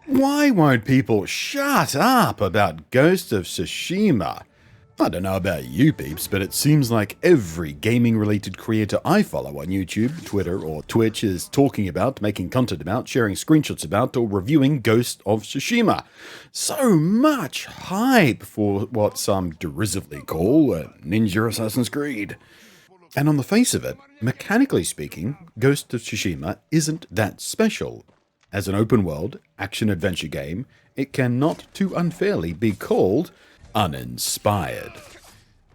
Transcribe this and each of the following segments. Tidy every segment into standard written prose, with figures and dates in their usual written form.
Why won't people shut up about Ghost of Tsushima? I don't know about you peeps, but it seems like every gaming-related creator I follow on YouTube, Twitter, or Twitch is talking about, making content about, sharing screenshots about, or reviewing Ghost of Tsushima. So much hype for what some derisively call a Ninja Assassin's Creed. And on the face of it, mechanically speaking, Ghost of Tsushima isn't that special. As an open-world, action-adventure game, it cannot too unfairly be called uninspired.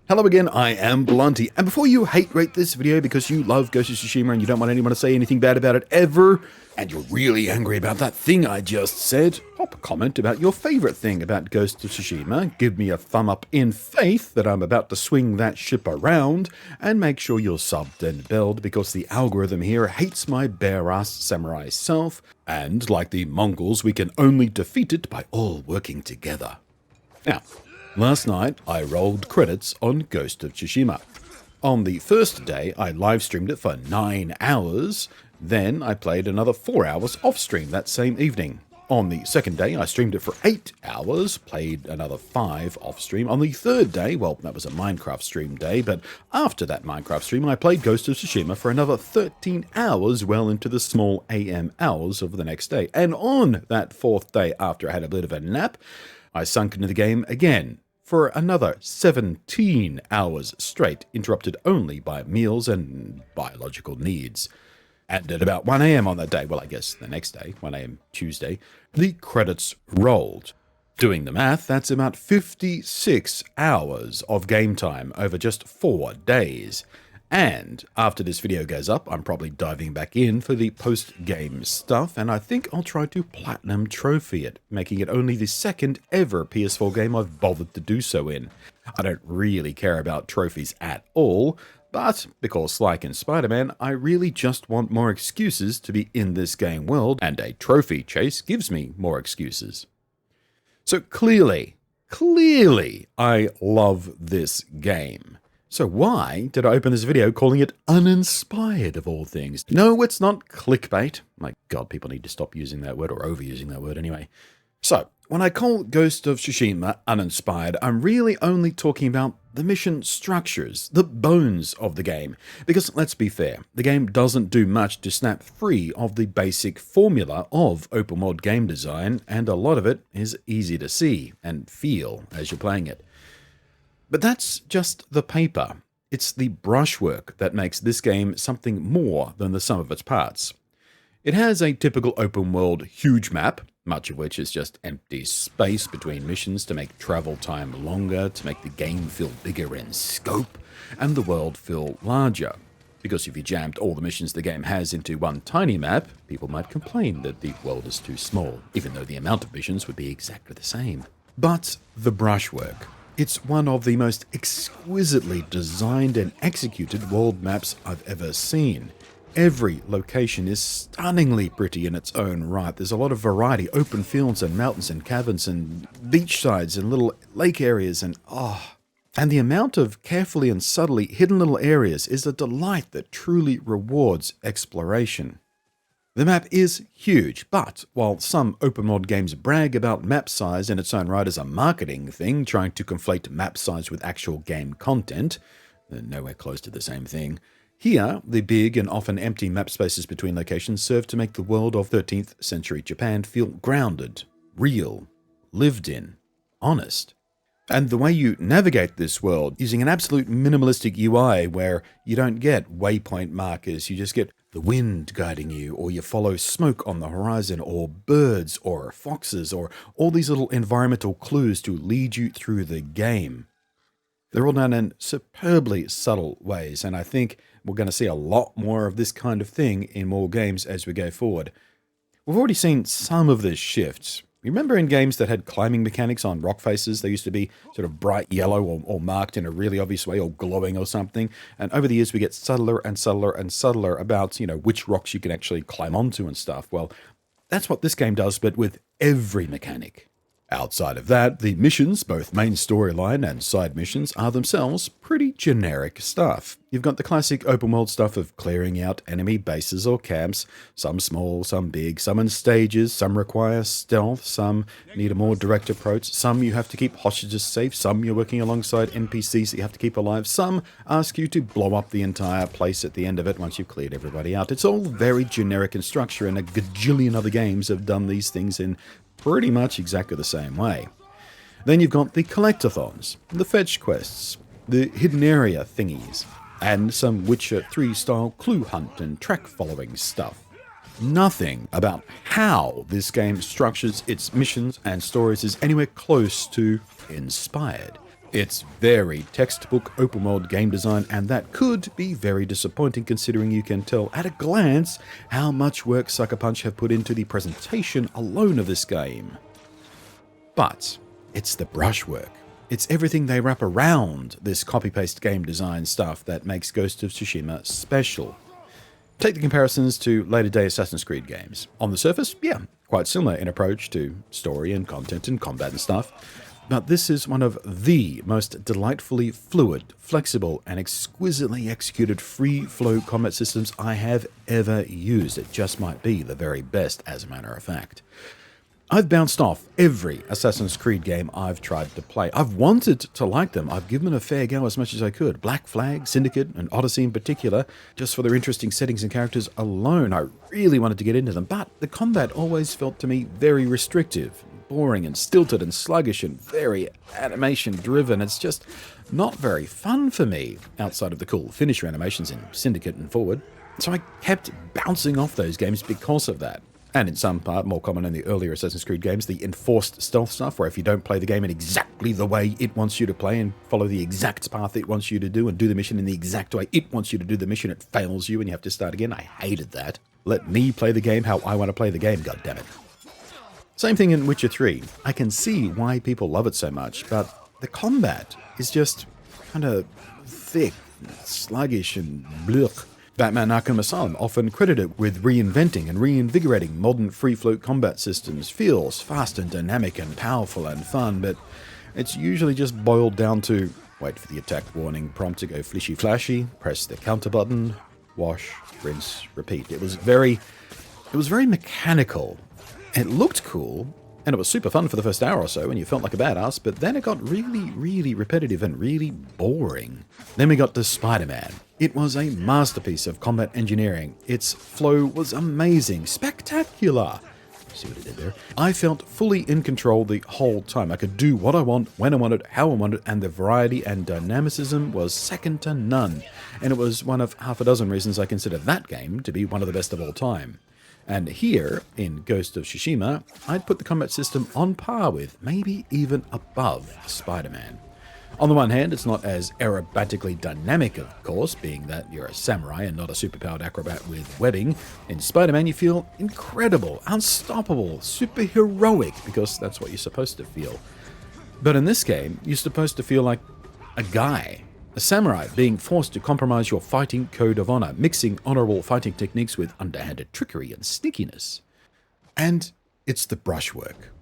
Hello again, I am Blunty, and before you hate rate this video because you love Ghost of Tsushima and you don't want anyone to say anything bad about it ever, and you're really angry about that thing I just said, pop a comment about your favorite thing about Ghost of Tsushima, give me a thumb up in faith that I'm about to swing that ship around, and make sure you're subbed and belled because the algorithm here hates my bare-ass samurai self, and like the Mongols, we can only defeat it by all working together. Now, last night, I rolled credits on Ghost of Tsushima. On the first day, I live-streamed it for 9 hours, then I played another 4 hours off-stream that same evening. On the second day, I streamed it for 8 hours, played another 5 off-stream. On the third day, well, that was a Minecraft stream day, but after that Minecraft stream, I played Ghost of Tsushima for another 13 hours well into the small AM hours of the next day. And on that fourth day, after I had a bit of a nap, I sunk into the game again for another 17 hours straight, interrupted only by meals and biological needs. And at about 1 AM on that day, well, I guess the next day, 1 AM Tuesday, the credits rolled. Doing the math, that's about 56 hours of game time over just 4 days. And after this video goes up, I'm probably diving back in for the post-game stuff, and I think I'll try to platinum trophy it, making it only the second ever PS4 game I've bothered to do so in. I don't really care about trophies at all, but because like in Spider-Man, I really just want more excuses to be in this game world, and a trophy chase gives me more excuses. So clearly, I love this game. So why did I open this video calling it uninspired of all things? No, it's not clickbait. My God, people need to stop using that word or overusing that word anyway. So, when I call Ghost of Tsushima uninspired, I'm really only talking about the mission structures, the bones of the game. Because let's be fair, the game doesn't do much to snap free of the basic formula of open world game design, and a lot of it is easy to see and feel as you're playing it. But that's just the paper. It's the brushwork that makes this game something more than the sum of its parts. It has a typical open world huge map, much of which is just empty space between missions to make travel time longer, to make the game feel bigger in scope, and the world feel larger. Because if you jammed all the missions the game has into one tiny map, people might complain that the world is too small, even though the amount of missions would be exactly the same. But the brushwork. It's one of the most exquisitely designed and executed world maps I've ever seen. Every location is stunningly pretty in its own right. There's a lot of variety, open fields and mountains and caverns and beach sides and little lake areas and the amount of carefully and subtly hidden little areas is a delight that truly rewards exploration. The map is huge, but while some open world games brag about map size in its own right as a marketing thing, trying to conflate map size with actual game content, they're nowhere close to the same thing, here the big and often empty map spaces between locations serve to make the world of 13th century Japan feel grounded, real, lived in, honest. And the way you navigate this world using an absolute minimalistic UI where you don't get waypoint markers, you just get the wind guiding you, or you follow smoke on the horizon, or birds, or foxes, or all these little environmental clues to lead you through the game. They're all done in superbly subtle ways, and I think we're going to see a lot more of this kind of thing in more games as we go forward. We've already seen some of this shift. Remember in games that had climbing mechanics on rock faces, they used to be sort of bright yellow or marked in a really obvious way or glowing or something. And over the years, we get subtler and subtler and subtler about, which rocks you can actually climb onto and stuff. Well, that's what this game does, but with every mechanic. Outside of that, the missions, both main storyline and side missions, are themselves pretty generic stuff. You've got the classic open world stuff of clearing out enemy bases or camps, some small, some big, some in stages, some require stealth, some need a more direct approach, some you have to keep hostages safe, some you're working alongside NPCs that you have to keep alive, some ask you to blow up the entire place at the end of it once you've cleared everybody out. It's all very generic in structure, and a gajillion other games have done these things in pretty much exactly the same way. Then you've got the collectathons, the fetch quests, the hidden area thingies, and some Witcher 3 style clue hunt and track following stuff. Nothing about how this game structures its missions and stories is anywhere close to inspired. It's very textbook open world game design, and that could be very disappointing considering you can tell at a glance how much work Sucker Punch have put into the presentation alone of this game. But it's the brushwork. It's everything they wrap around this copy-paste game design stuff that makes Ghost of Tsushima special. Take the comparisons to later-day Assassin's Creed games. On the surface, yeah, quite similar in approach to story and content and combat and stuff. But this is one of the most delightfully fluid, flexible, and exquisitely executed free-flow combat systems I have ever used. It just might be the very best, as a matter of fact. I've bounced off every Assassin's Creed game I've tried to play. I've wanted to like them. I've given them a fair go as much as I could. Black Flag, Syndicate, and Odyssey in particular, just for their interesting settings and characters alone. I really wanted to get into them, but the combat always felt to me very restrictive, boring and stilted and sluggish and very animation driven. It's just not very fun for me outside of the cool finisher animations in Syndicate and Forward. So I kept bouncing off those games because of that. And in some part, more common in the earlier Assassin's Creed games, the enforced stealth stuff, where if you don't play the game in exactly the way it wants you to play and follow the exact path it wants you to do and do the mission in the exact way it wants you to do the mission, it fails you and you have to start again. I hated that. Let me play the game how I want to play the game, goddammit. Same thing in Witcher 3. I can see why people love it so much, but the combat is just kind of thick, and sluggish, and blech. Batman Arkham Asylum, often credited with reinventing and reinvigorating modern free-flow combat systems, feels fast and dynamic and powerful and fun, but it's usually just boiled down to wait for the attack warning prompt to go flishy-flashy, press the counter button, wash, rinse, repeat. It was very mechanical. It looked cool, and it was super fun for the first hour or so, and you felt like a badass, but then it got really, really repetitive and really boring. Then we got to Spider-Man. It was a masterpiece of combat engineering. Its flow was amazing, spectacular. See what I did there? I felt fully in control the whole time. I could do what I want, when I wanted, how I wanted, and the variety and dynamicism was second to none. And it was one of half a dozen reasons I consider that game to be one of the best of all time. And here, in Ghost of Tsushima, I'd put the combat system on par with, maybe even above, Spider-Man. On the one hand, it's not as aerobatically dynamic, of course, being that you're a samurai and not a superpowered acrobat with webbing. In Spider-Man, you feel incredible, unstoppable, superheroic, because that's what you're supposed to feel. But in this game, you're supposed to feel like a guy. A samurai being forced to compromise your fighting code of honor, mixing honorable fighting techniques with underhanded trickery and sneakiness. And it's the brushwork.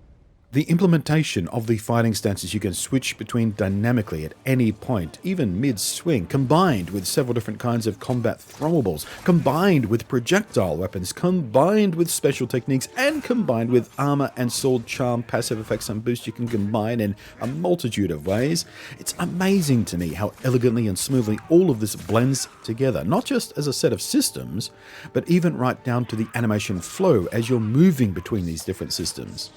The implementation of the fighting stances you can switch between dynamically at any point, even mid-swing, combined with several different kinds of combat throwables, combined with projectile weapons, combined with special techniques, and combined with armor and sword charm, passive effects and boosts you can combine in a multitude of ways. It's amazing to me how elegantly and smoothly all of this blends together, not just as a set of systems, but even right down to the animation flow as you're moving between these different systems.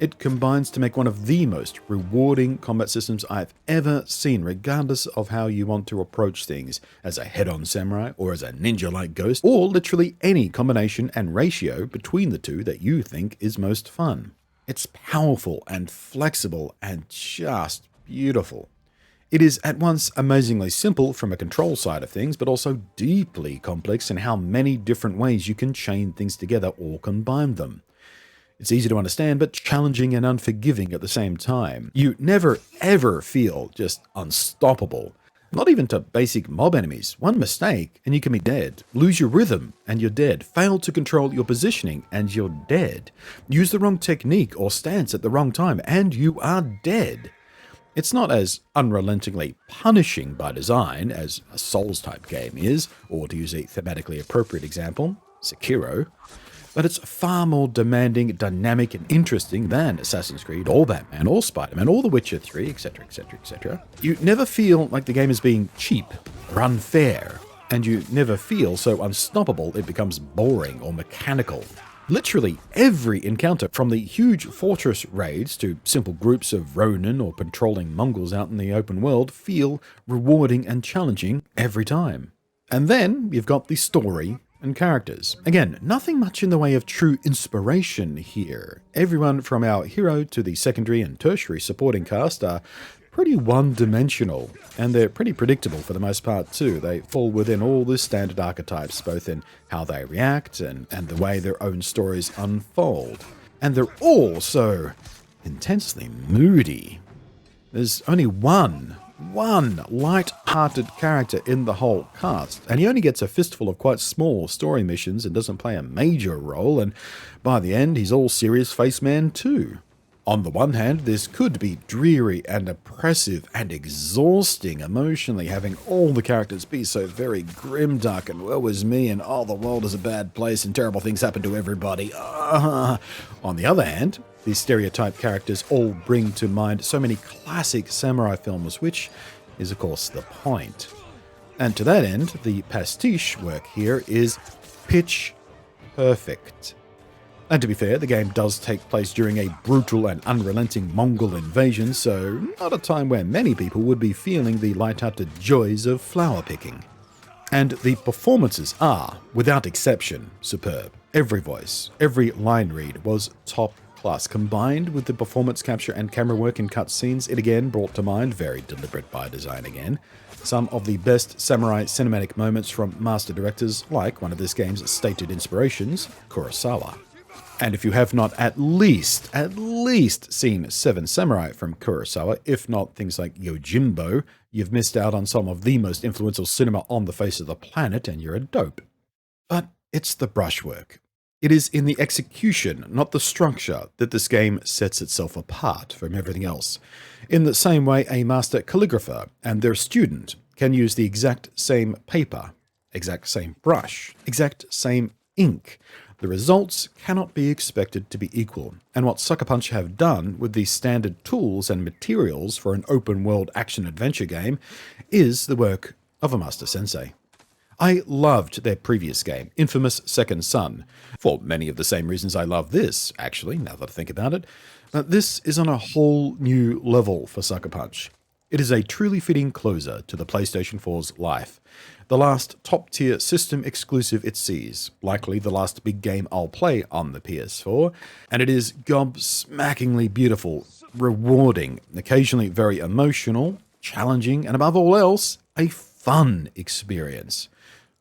It combines to make one of the most rewarding combat systems I've ever seen, regardless of how you want to approach things, as a head-on samurai, or as a ninja-like ghost, or literally any combination and ratio between the two that you think is most fun. It's powerful and flexible and just beautiful. It is at once amazingly simple from a control side of things, but also deeply complex in how many different ways you can chain things together or combine them. It's easy to understand, but challenging and unforgiving at the same time. You never, ever feel just unstoppable. Not even to basic mob enemies. One mistake and you can be dead. Lose your rhythm and you're dead. Fail to control your positioning and you're dead. Use the wrong technique or stance at the wrong time and you are dead. It's not as unrelentingly punishing by design as a Souls-type game is, or to use a thematically appropriate example, Sekiro, but it's far more demanding, dynamic, and interesting than Assassin's Creed, or Batman, or Spider-Man, or The Witcher 3, etc., etc., etc. You never feel like the game is being cheap or unfair, and you never feel so unstoppable it becomes boring or mechanical. Literally every encounter, from the huge fortress raids to simple groups of Ronin or patrolling Mongols out in the open world, feel rewarding and challenging every time. And then you've got the story and characters. Again, nothing much in the way of true inspiration here. Everyone from our hero to the secondary and tertiary supporting cast are pretty one-dimensional, and they're pretty predictable for the most part too. They fall within all the standard archetypes, both in how they react and the way their own stories unfold. And they're all so intensely moody. There's only one light-hearted character in the whole cast, and he only gets a fistful of quite small story missions and doesn't play a major role, and by the end he's all serious face man too. On the one hand, this could be dreary and oppressive and exhausting emotionally, having all the characters be so very grimdark and woe is me and the world is a bad place and terrible things happen to everybody. On the other hand, these stereotype characters all bring to mind so many classic samurai films, which is of course the point. And to that end, the pastiche work here is pitch perfect. And to be fair, the game does take place during a brutal and unrelenting Mongol invasion, so not a time where many people would be feeling the light-hearted joys of flower picking. And the performances are, without exception, superb. Every voice, every line read was top class. Combined with the performance capture and camera work in cutscenes, it again brought to mind, very deliberate by design again, some of the best samurai cinematic moments from master directors like one of this game's stated inspirations, Kurosawa. And if you have not at least seen Seven Samurai from Kurosawa, if not things like Yojimbo, you've missed out on some of the most influential cinema on the face of the planet, and you're a dope. But it's the brushwork. It is in the execution, not the structure, that this game sets itself apart from everything else. In the same way a master calligrapher and their student can use the exact same paper, exact same brush, exact same ink, the results cannot be expected to be equal, and what Sucker Punch have done with the standard tools and materials for an open-world action-adventure game is the work of a master sensei. I loved their previous game, Infamous Second Son, for many of the same reasons I love this, actually, now that I think about it. This is on a whole new level for Sucker Punch. It is a truly fitting closer to the PlayStation 4's life. The last top-tier system exclusive it sees, likely the last big game I'll play on the PS4, and it is gobsmackingly beautiful, rewarding, occasionally very emotional, challenging, and above all else, a fun experience.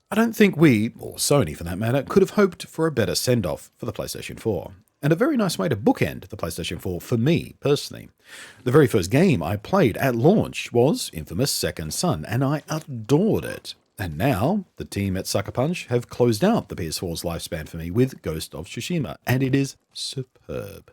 I don't think we, or Sony for that matter, could have hoped for a better send-off for the PlayStation 4. And a very nice way to bookend the PlayStation 4 for me, personally. The very first game I played at launch was Infamous Second Son, and I adored it. And now, the team at Sucker Punch have closed out the PS4's lifespan for me with Ghost of Tsushima, and it is superb.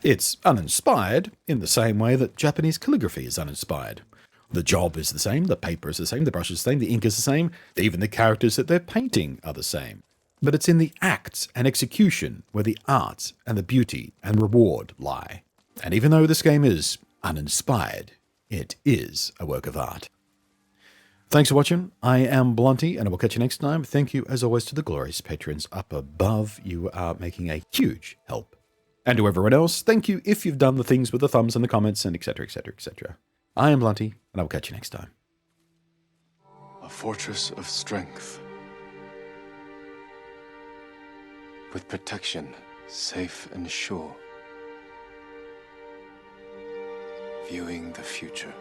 It's uninspired in the same way that Japanese calligraphy is uninspired. The job is the same, the paper is the same, the brush is the same, the ink is the same, even the characters that they're painting are the same. But it's in the acts and execution where the art and the beauty and reward lie. And even though this game is uninspired, it is a work of art. Thanks for watching. I am Blunty, and I will catch you next time. Thank you, as always, to the glorious patrons up above. You are making a huge help. And to everyone else, thank you if you've done the things with the thumbs and the comments and etc., etc., etc. I am Blunty, and I will catch you next time. A fortress of strength. With protection, safe and sure. Viewing the future.